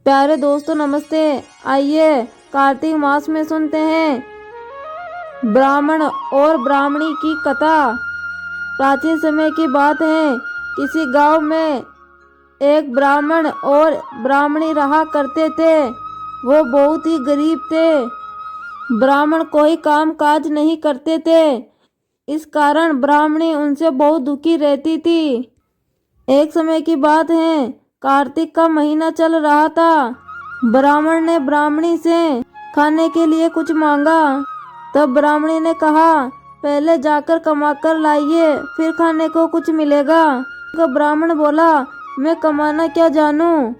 प्यारे दोस्तों नमस्ते। आइए कार्तिक मास में सुनते हैं ब्राह्मण और ब्राह्मणी की कथा। प्राचीन समय की बात है, किसी गांव में एक ब्राह्मण और ब्राह्मणी रहा करते थे। वो बहुत ही गरीब थे। ब्राह्मण कोई काम काज नहीं करते थे, इस कारण ब्राह्मणी उनसे बहुत दुखी रहती थी। एक समय की बात है, कार्तिक का महीना चल रहा था। ब्राह्मण ने ब्राह्मणी से खाने के लिए कुछ मांगा। तब ब्राह्मणी ने कहा, पहले जाकर कमा कर लाइए, फिर खाने को कुछ मिलेगा। तो ब्राह्मण बोला, मैं कमाना क्या जानूं।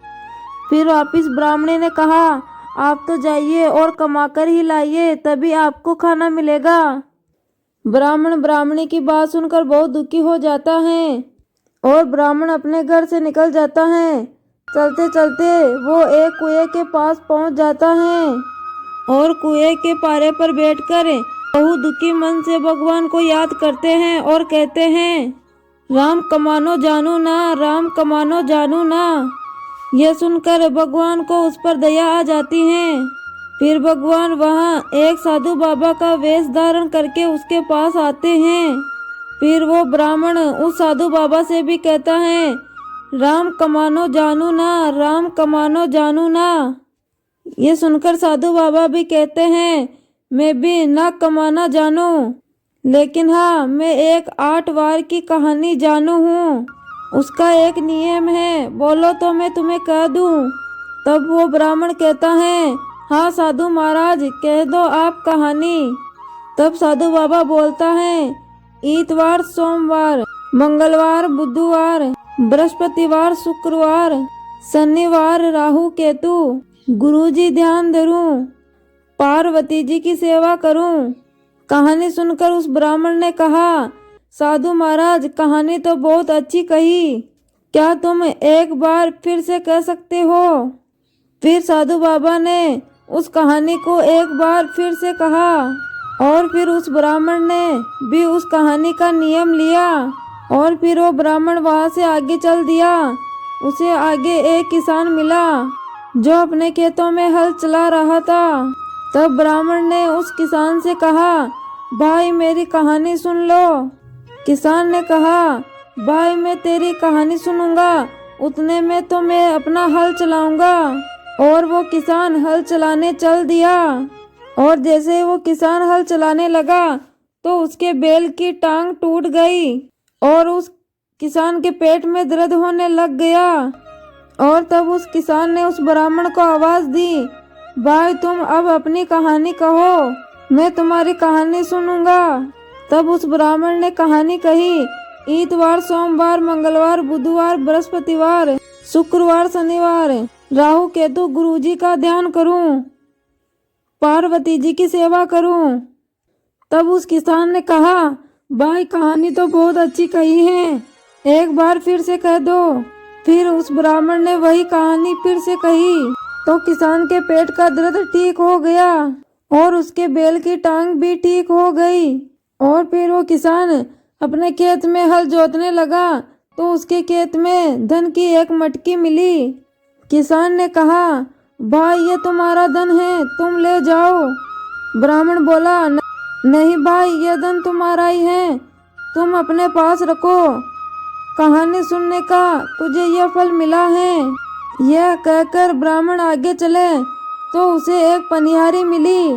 फिर वापिस ब्राह्मणी ने कहा, आप तो जाइए और कमा कर ही लाइए, तभी आपको खाना मिलेगा। ब्राह्मण ब्राह्मणी की बात सुनकर बहुत दुखी हो जाता है और ब्राह्मण अपने घर से निकल जाता है। चलते चलते वो एक कुएं के पास पहुंच जाता है और कुएं के पारे पर बैठकर बहुत दुखी मन से भगवान को याद करते हैं और कहते हैं, राम कमानो जानू ना, राम कमानो जानू ना। यह सुनकर भगवान को उस पर दया आ जाती है। फिर भगवान वहाँ एक साधु बाबा का वेश धारण करके उसके पास आते हैं। फिर वो ब्राह्मण उस साधु बाबा से भी कहता है, राम कमानो जानू ना, राम कमानो जानू ना। ये सुनकर साधु बाबा भी कहते हैं, मैं भी ना कमाना जानू, लेकिन हाँ मैं एक 8 वार की कहानी जानू हूँ। उसका एक नियम है, बोलो तो मैं तुम्हें कह दूँ। तब वो ब्राह्मण कहता है, हाँ साधु महाराज कह दो आप कहानी। तब साधु बाबा बोलता है, इतवार सोमवार, मंगलवार बुधवार, बृहस्पतिवार शुक्रवार, शनिवार राहु केतु, गुरुजी ध्यान धरूं, पार्वती जी की सेवा करूं। कहानी सुनकर उस ब्राह्मण ने कहा, साधु महाराज कहानी तो बहुत अच्छी कही, क्या तुम एक बार फिर से कह सकते हो। फिर साधु बाबा ने उस कहानी को एक बार फिर से कहा और फिर उस ब्राह्मण ने भी उस कहानी का नियम लिया और फिर वो ब्राह्मण वहां से आगे चल दिया। उसे आगे एक किसान मिला जो अपने खेतों में हल चला रहा था। तब ब्राह्मण ने उस किसान से कहा, भाई मेरी कहानी सुन लो। किसान ने कहा, भाई मैं तेरी कहानी सुनूंगा, उतने में तो मैं अपना हल चलाऊंगा। और वो किसान हल चलाने चल दिया और जैसे ही वो किसान हल चलाने लगा तो उसके बैल की टांग टूट गई और उस किसान के पेट में दर्द होने लग गया। और तब उस किसान ने उस ब्राह्मण को आवाज दी, भाई तुम अब अपनी कहानी कहो, मैं तुम्हारी कहानी सुनूंगा। तब उस ब्राह्मण ने कहानी कही, इतवार सोमवार मंगलवार बुधवार बृहस्पतिवार शुक्रवार शनिवार राहु केतु गुरुजी का ध्यान करूं, पार्वती जी की सेवा करूं। तब उस किसान ने कहा, भाई कहानी तो बहुत अच्छी कही है, एक बार फिर से कह दो। फिर उस ब्राह्मण ने वही कहानी फिर से कही तो किसान के पेट का दर्द ठीक हो गया और उसके बैल की टांग भी ठीक हो गई। और फिर वो किसान अपने खेत में हल जोतने लगा तो उसके खेत में धन की एक मटकी मिली। किसान ने कहा, भाई ये तुम्हारा धन है, तुम ले जाओ। ब्राह्मण बोला, नहीं भाई ये धन तुम्हारा ही है, तुम अपने पास रखो, कहानी सुनने का तुझे यह फल मिला है। यह कहकर ब्राह्मण आगे चले तो उसे एक पनिहारी मिली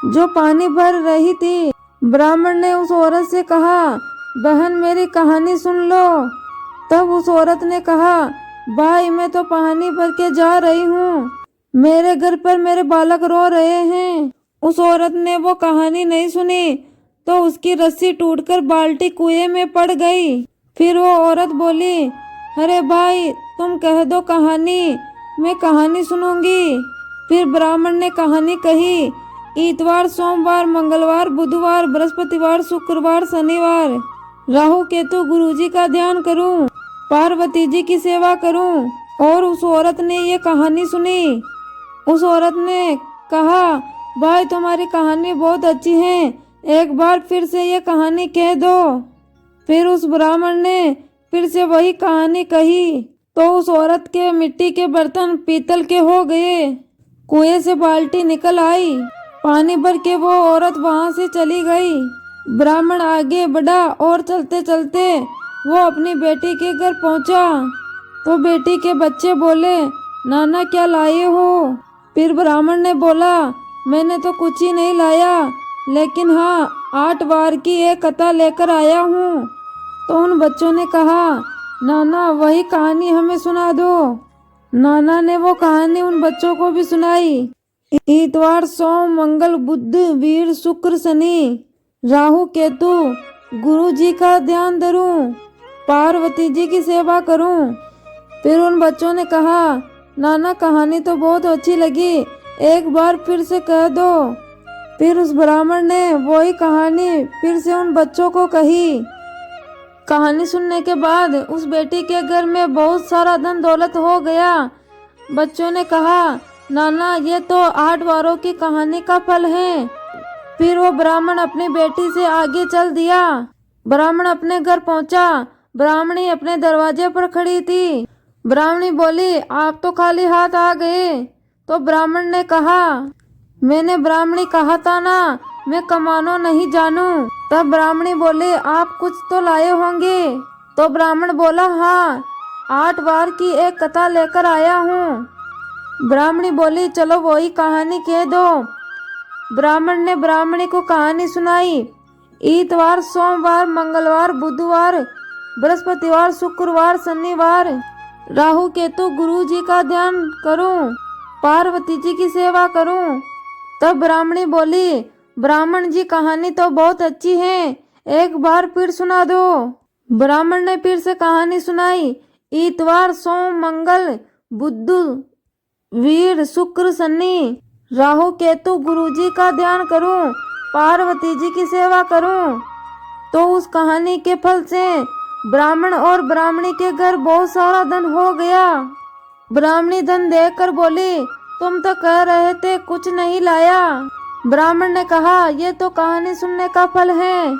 जो पानी भर रही थी। ब्राह्मण ने उस औरत से कहा, बहन मेरी कहानी सुन लो। तब उस औरत ने कहा, भाई मैं तो पानी भर के जा रही हूँ, मेरे घर पर मेरे बालक रो रहे हैं। उस औरत ने वो कहानी नहीं सुनी तो उसकी रस्सी टूटकर बाल्टी कुएं में पड़ गई। फिर वो औरत बोली, अरे भाई तुम कह दो कहानी, मैं कहानी सुनूंगी। फिर ब्राह्मण ने कहानी कही, इतवार सोमवार मंगलवार बुधवार बृहस्पतिवार शुक्रवार शनिवार राहु केतु गुरुजी का ध्यान करूं, पार्वती जी की सेवा करूं। और उस औरत ने ये कहानी सुनी। उस औरत ने कहा, भाई तुम्हारी कहानी बहुत अच्छी है, एक बार फिर से ये कहानी कह दो। फिर उस ब्राह्मण ने फिर से वही कहानी कही तो उस औरत के मिट्टी के बर्तन पीतल के हो गए। कुएं से बाल्टी निकल आई, पानी भर के वो औरत वहां से चली गई। ब्राह्मण आगे बढ़ा और चलते चलते वो अपनी बेटी के घर पहुंचा। तो बेटी के बच्चे बोले, नाना क्या लाए हो? फिर ब्राह्मण ने बोला, मैंने तो कुछ ही नहीं लाया, लेकिन हाँ 8 वार की एक कथा लेकर आया हूँ। तो उन बच्चों ने कहा, नाना वही कहानी हमें सुना दो। नाना ने वो कहानी उन बच्चों को भी सुनाई। इतवार, सोम, मंगल, बुध, वीर, शुक्र, शनि, राहु, केतु, गुरु जी का ध्यान धरूं, पार्वती जी की सेवा करूं। फिर उन बच्चों ने कहा, नाना कहानी तो बहुत अच्छी लगी, एक बार फिर से कह दो। फिर उस ब्राह्मण ने वही कहानी फिर से उन बच्चों को कही। कहानी सुनने के बाद उस बेटी के घर में बहुत सारा धन दौलत हो गया। बच्चों ने कहा, नाना ये तो 8 वारों की कहानी का फल है। फिर वो ब्राह्मण अपनी बेटी से आगे चल दिया। ब्राह्मण अपने घर पहुंचा। ब्राह्मणी अपने दरवाजे पर खड़ी थी। ब्राह्मणी बोली, आप तो खाली हाथ आ गए। तो ब्राह्मण ने कहा, मैंने ब्राह्मणी कहा था ना, मैं कमानो नहीं जानू। तब ब्राह्मणी बोली, आप कुछ तो लाए होंगे। तो ब्राह्मण बोला, हाँ 8 वार की एक कथा लेकर आया हूँ। ब्राह्मणी बोली, चलो वही कहानी कह दो। ब्राह्मण ने ब्राह्मणी को कहानी सुनाई। इतवार, सोमवार, मंगलवार, बुधवार, बृहस्पतिवार, शुक्रवार, शनिवार, राहु केतु गुरु जी का ध्यान करूं, पार्वती जी की सेवा करूं। तब ब्राह्मणी बोली, ब्राह्मण जी कहानी तो बहुत अच्छी है, एक बार फिर सुना दो। ब्राह्मण ने फिर से कहानी सुनाई। इतवार, सोम, मंगल, बुध, वीर, शुक्र, शनि, राहु केतु गुरु जी का ध्यान करूं, पार्वती जी की सेवा करूं। तो उस कहानी के फल से ब्राह्मण और ब्राह्मणी के घर बहुत सारा धन हो गया। ब्राह्मणी धन देखकर बोली, तुम तो कह रहे थे कुछ नहीं लाया। ब्राह्मण ने कहा, ये तो कहानी सुनने का फल है,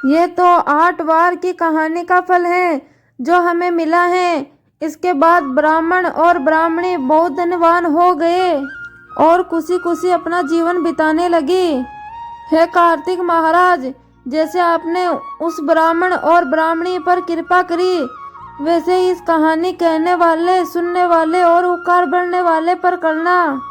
ये तो 8 वार की कहानी का फल है जो हमें मिला है। इसके बाद ब्राह्मण और ब्राह्मणी बहुत धनवान हो गए और खुशी खुशी अपना जीवन बिताने लगे। हे कार्तिक महाराज, जैसे आपने उस ब्राह्मण और ब्राह्मणी पर कृपा करी, वैसे ही इस कहानी कहने वाले, सुनने वाले और उपकार बढ़ने वाले पर करना।